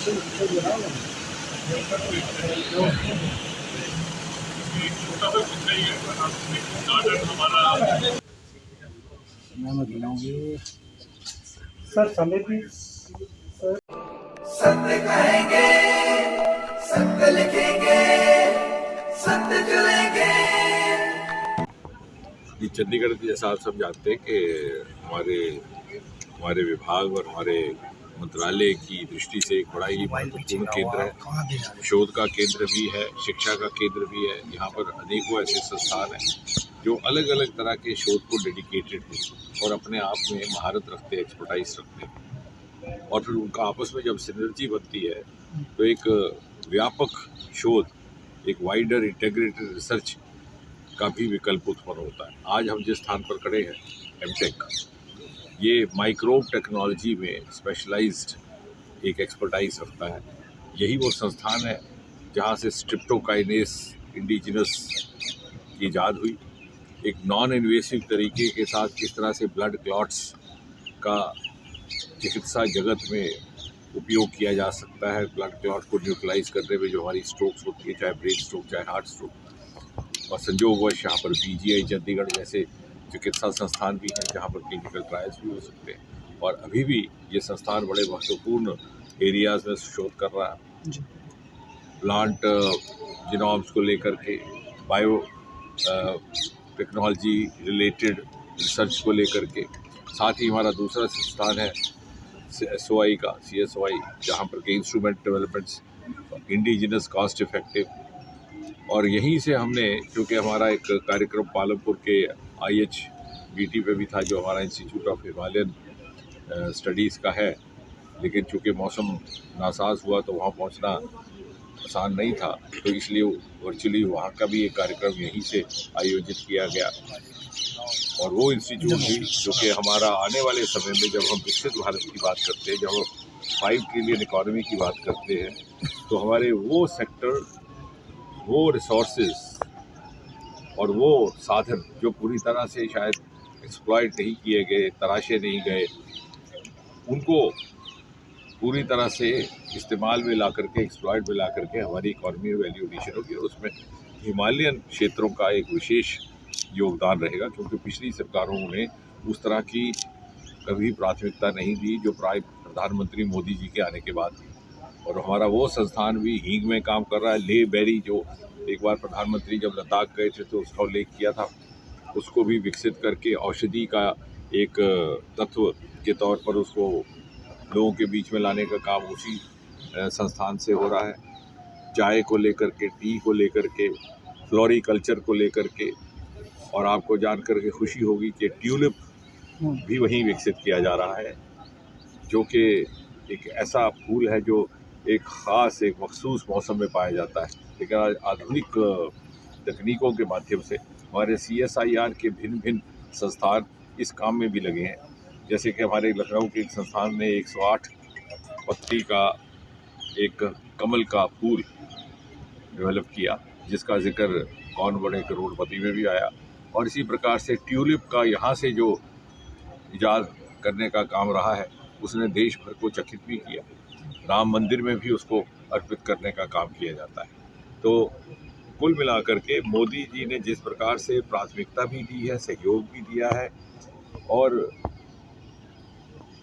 मैं गिनाऊंगी सर समय भी सर। सत्य कहेंगे, सत्य लिखेंगे, सत्य चलेंगे। ये चंडीगढ़ की, जैसा आप सब जानते हैं कि हमारे विभाग और हमारे मंत्रालय की दृष्टि से एक बड़ा ही महत्वपूर्ण केंद्र है। शोध का केंद्र भी है, शिक्षा का केंद्र भी है। यहाँ पर अनेकों ऐसे संस्थान हैं जो अलग अलग तरह के शोध को डेडिकेटेड हैं और अपने आप में महारत रखते हैं, एक्सपर्टाइज रखते हैं। और फिर उनका आपस में जब सिनर्जी बनती है तो एक व्यापक शोध, एक वाइडर इंटीग्रेटेड रिसर्च का भी विकल्प उत्पन्न होता है। आज हम जिस स्थान पर खड़े हैं, एमटेक, ये माइक्रोब टेक्नोलॉजी में स्पेशलाइज्ड एक एक्सपर्टाइज रखता है। यही वो संस्थान है जहाँ से स्ट्रिप्टोकाइनेस इंडिजिनस की इजाद हुई। एक नॉन इन्वेसिव तरीके के साथ किस तरह से ब्लड क्लॉट्स का चिकित्सा जगत में उपयोग किया जा सकता है, ब्लड क्लॉट को न्यूट्रलाइज करने में जो हमारी स्ट्रोक्स होती है, चाहे ब्रेन स्ट्रोक चाहे हार्ट स्ट्रोक। और संयोगवश यहाँ पर पीजीआई चंडीगढ़ जैसे चिकित्सा संस्थान भी हैं जहाँ पर क्लिनिकल ट्रायल्स भी हो सकते हैं। और अभी भी ये संस्थान बड़े महत्वपूर्ण एरियाज में शोध कर रहा है। प्लांट जीनोम्स को लेकर के, बायो टेक्नोलॉजी रिलेटेड रिसर्च को लेकर के। साथ ही हमारा दूसरा संस्थान है SOI का, CSOI, जहाँ पर के instrument developments indigenous cost effective. और यहीं से हमने, क्योंकि हमारा एक कार्यक्रम पालमपुर के IHBT पे भी था जो हमारा इंस्टीट्यूट ऑफ हिमालयन स्टडीज़ का है, लेकिन चूँकि मौसम नासाज हुआ तो वहाँ पहुँचना आसान नहीं था, तो इसलिए वर्चुअली वहाँ का भी एक कार्यक्रम यहीं से आयोजित किया गया। और वो इंस्टीट्यूट भी जो कि हमारा आने वाले समय में, जब हम विकसित भारत की बात करते हैं, जब हम 5 ट्रिलियन इकॉनमी की बात करते हैं, तो हमारे वो सेक्टर, वो रिसोर्सेज और वो साधन जो पूरी तरह से शायद एक्सप्लॉइट नहीं किए गए, तराशे नहीं गए, उनको पूरी तरह से इस्तेमाल में ला करके, एक्सप्लॉइट में ला करके हमारी इकॉनमी में वैल्यू एडिशन होगी। और उसमें हिमालयन क्षेत्रों का एक विशेष योगदान रहेगा, क्योंकि पिछली सरकारों ने उस तरह की कभी प्राथमिकता नहीं दी जो प्रधानमंत्री मोदी जी के आने के बाद। और हमारा वो संस्थान भी हींग में काम कर रहा है। ले बेरी, जो एक बार प्रधानमंत्री जब लद्दाख गए थे तो उसका उल्लेख किया था, उसको भी विकसित करके औषधि का एक तत्व के तौर पर उसको लोगों के बीच में लाने का काम उसी संस्थान से हो रहा है। चाय को लेकर के, टी को लेकर के, फ्लोरिकल्चर को लेकर के। और आपको जानकर के खुशी होगी कि ट्यूलिप भी वहीं विकसित किया जा रहा है, जो कि एक ऐसा फूल है जो एक ख़ास, एक मखसूस मौसम में पाया जाता है। लेकिन आज आधुनिक तकनीकों के माध्यम से हमारे CSIR के भिन्न भिन्न संस्थान इस काम में भी लगे हैं। जैसे कि हमारे लखनऊ के एक संस्थान ने 108 पत्ती का एक कमल का फूल डेवलप किया, जिसका जिक्र कौन बड़े करोड़पति में भी आया। और इसी प्रकार से ट्यूलिप का यहाँ से जो इजाद करने का काम रहा है, उसने देश भर को चकित भी किया। राम मंदिर में भी उसको अर्पित करने का काम किया जाता है। तो कुल मिलाकर के मोदी जी ने जिस प्रकार से प्राथमिकता भी दी है, सहयोग भी दिया है और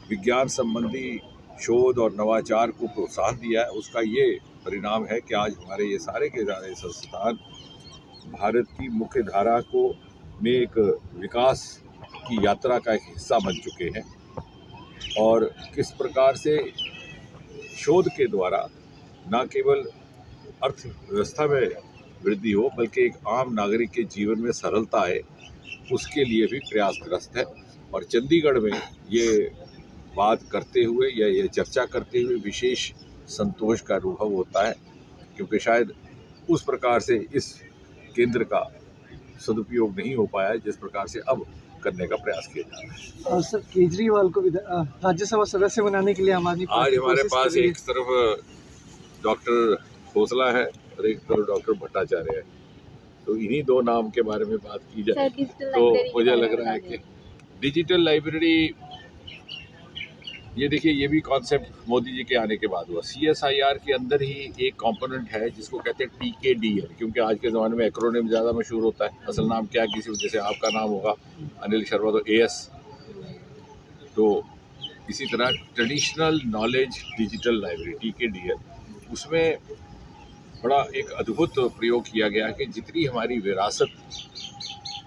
विज्ञान संबंधी शोध और नवाचार को प्रोत्साहन दिया है, उसका ये परिणाम है कि आज हमारे ये सारे के सारे संस्थान भारत की मुख्य धारा को में एक विकास की यात्रा का एक हिस्सा बन चुके हैं। और किस प्रकार से शोध के द्वारा न केवल अर्थव्यवस्था में वृद्धि हो, बल्कि एक आम नागरिक के जीवन में सरलता आए, उसके लिए भी प्रयासग्रस्त है। और चंडीगढ़ में ये बात करते हुए या ये चर्चा करते हुए विशेष संतोष का अनुभव होता है, क्योंकि शायद उस प्रकार से इस केंद्र का सदुपयोग नहीं हो पाया है जिस प्रकार से अब करने का प्रयास किया जा रहा है। सर, केजरीवाल को राज्यसभा सदस्य बनाने के लिए आज हमारे पास एक तरफ डॉक्टर खोसला है और एक तरफ डॉक्टर भट्टाचार्य है, तो इन्हीं दो नाम के बारे में बात की जाए तो मुझे लग रहा है कि डिजिटल लाइब्रेरी ये देखिए, ये भी कॉन्सेप्ट मोदी जी के आने के बाद हुआ। CSIR के अंदर ही एक कंपोनेंट है जिसको कहते हैं TKDL, क्योंकि आज के ज़माने में एक्रोनिम ज़्यादा मशहूर होता है। असल नाम क्या है, किसी जैसे आपका नाम होगा अनिल शर्मा तो AS, तो इसी तरह traditional knowledge digital library TKDL, उसमें बड़ा एक अद्भुत प्रयोग किया गया कि जितनी हमारी विरासत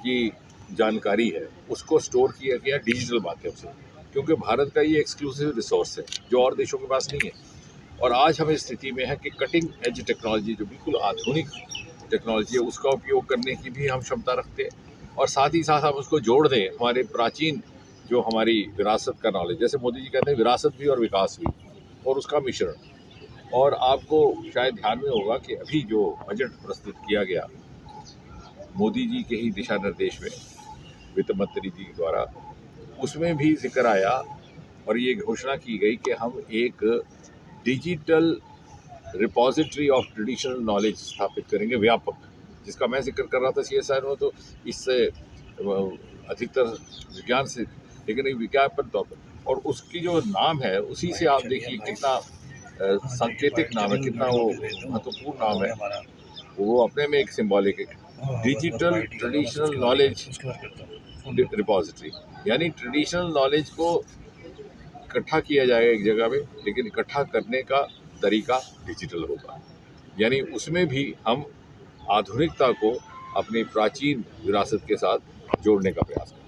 की जानकारी है उसको स्टोर किया गया डिजिटल माध्यम से, क्योंकि भारत का ये एक्सक्लूसिव रिसोर्स है जो और देशों के पास नहीं है। और आज हम इस स्थिति में है कि कटिंग एज टेक्नोलॉजी, जो बिल्कुल आधुनिक टेक्नोलॉजी है, उसका उपयोग करने की भी हम क्षमता रखते हैं, और साथ ही साथ हम उसको जोड़ दें हमारे प्राचीन जो हमारी विरासत का नॉलेज, जैसे मोदी जी कहते हैं विरासत भी और विकास भी, और उसका मिश्रण। और आपको शायद ध्यान में होगा कि अभी जो बजट प्रस्तुत किया गया मोदी जी के ही दिशा निर्देश में वित्त मंत्री जी द्वारा, उसमें भी जिक्र आया और ये घोषणा की गई कि हम एक digital repository of traditional knowledge स्थापित करेंगे व्यापक, जिसका मैं जिक्र कर रहा था CSIR में, तो इससे अधिकतर विज्ञान से, लेकिन एक विज्ञापन तौर पर, और उसकी जो नाम है उसी से आप देखिए कितना सांकेतिक नाम है, कितना वो महत्वपूर्ण नाम है, वो अपने में एक सिंबॉलिक है, डिजिटल ट्रेडिशनल नॉलेज रिपॉजिटरी। यानी ट्रेडिशनल नॉलेज को इकट्ठा किया जाएगा एक जगह पे, लेकिन इकट्ठा करने का तरीका डिजिटल होगा। यानी उसमें भी हम आधुनिकता को अपनी प्राचीन विरासत के साथ जोड़ने का प्रयास करें।